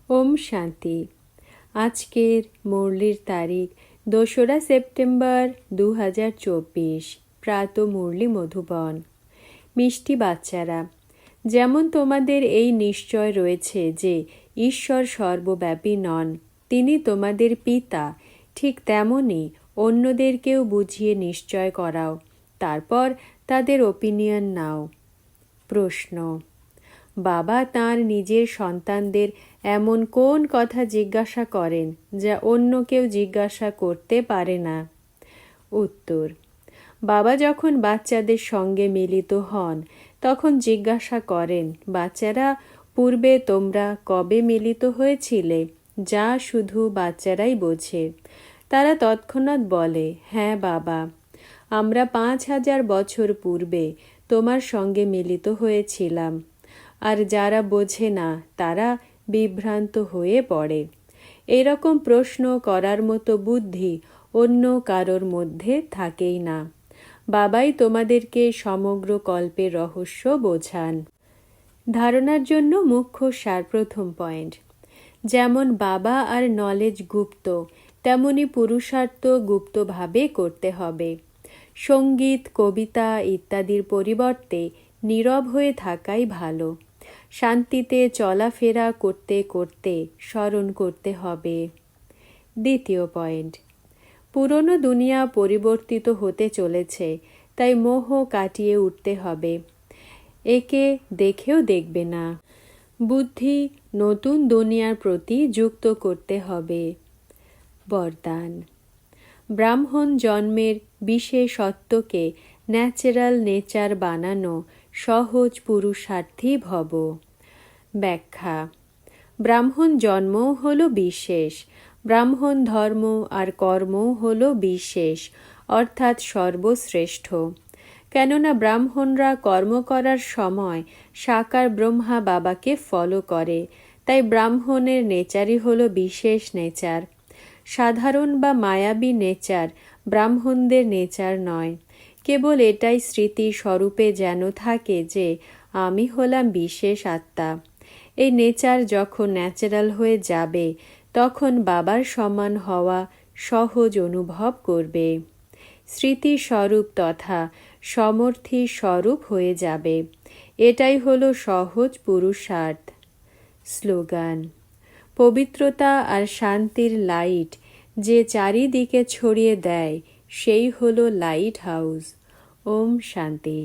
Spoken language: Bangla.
ওম শান্তি। আজকের মুরলির তারিখ 2রা সেপ্টেম্বর 2024। প্রাত মুরলি মধুবন। মিষ্টি বাচ্চারা, যেমন তোমাদের এই নিশ্চয় রয়েছে যে ঈশ্বর সর্বব্যাপী নন, তিনি তোমাদের পিতা, ঠিক তেমনি অন্যদেরকেও বুঝিয়ে নিশ্চয় করাও, তারপর তাদের ওপিনিয়ন নাও। প্রশ্ন: বাবা তাঁর নিজের সন্তানদের এমন কোন কথা জিজ্ঞাসা করেন যা অন্য কেউ জিজ্ঞাসা করতে পারে না? উত্তর: বাবা যখন বাচ্চাদের সঙ্গে মিলিত হন তখন জিজ্ঞাসা করেন, বাচ্চারা, পূর্বে তোমরা কবে মিলিত হয়েছিলে? যা শুধু বাচ্চারাই বোঝে। তারা তৎক্ষণাৎ বলে, হ্যাঁ বাবা, আমরা 5000 বছর পূর্বে তোমার সঙ্গে মিলিত হয়েছিলাম। আর যারা বোঝে না তারা বিভ্রান্ত হয়ে পড়ে। এরকম প্রশ্ন করার মতো বুদ্ধি অন্য কারোর মধ্যে থাকেই না। বাবাই তোমাদেরকে সমগ্র কল্পের রহস্য বোঝান। ধারণার জন্য মুখ্য সার। প্রথম পয়েন্ট: যেমন বাবা আর নলেজ গুপ্ত, তেমনি পুরুষার্থ গুপ্তভাবে করতে হবে। সঙ্গীত, কবিতা ইত্যাদির পরিবর্তে নীরব হয়ে থাকাই ভালো। শান্তিতে চলাফেরা করতে করতে স্মরণ করতে হবে। দ্বিতীয় পয়েন্ট: পুরনো দুনিয়া পরিবর্তিত হতে চলেছে, তাই মোহ কাটিয়ে উঠতে হবে। একে দেখেও দেখবে না। বুদ্ধি নতুন দুনিয়ার প্রতি যুক্ত করতে হবে। বরদান: ব্রাহ্মণ জন্মের বিশেষত্বকে ন্যাচারাল নেচার বানানো সহজ পুরুষার্থী ভব। ব্যাখ্যা: ব্রাহ্মণ জন্মও হল বিশেষ, ব্রাহ্মণ ধর্ম আর কর্মও হল বিশেষ, অর্থাৎ সর্বশ্রেষ্ঠ। কেননা ব্রাহ্মণরা কর্ম করার সময় সাকার ব্রহ্মা বাবাকে ফলো করে, তাই ব্রাহ্মণের নেচারই হল বিশেষ নেচার। সাধারণ বা মায়াবী নেচার ব্রাহ্মণদের নেচার নয়। কেবল এটাই স্মৃতি স্বরূপে যেন থাকে যে আমি হলাম বিশেষ আত্মা। এই নেচার যখন ন্যাচারাল হয়ে যাবে তখন বাবার সমান হওয়া সহজ অনুভব করবে। স্মৃতি স্বরূপ তথা সমর্থী স্বরূপ হয়ে যাবে। এটাই হলো সহজ পুরুষার্থ। স্লোগান: পবিত্রতা আর শান্তির লাইট যে চারিদিকে ছড়িয়ে দেয় সেই হলো লাইট হাউস। ওম শান্তি।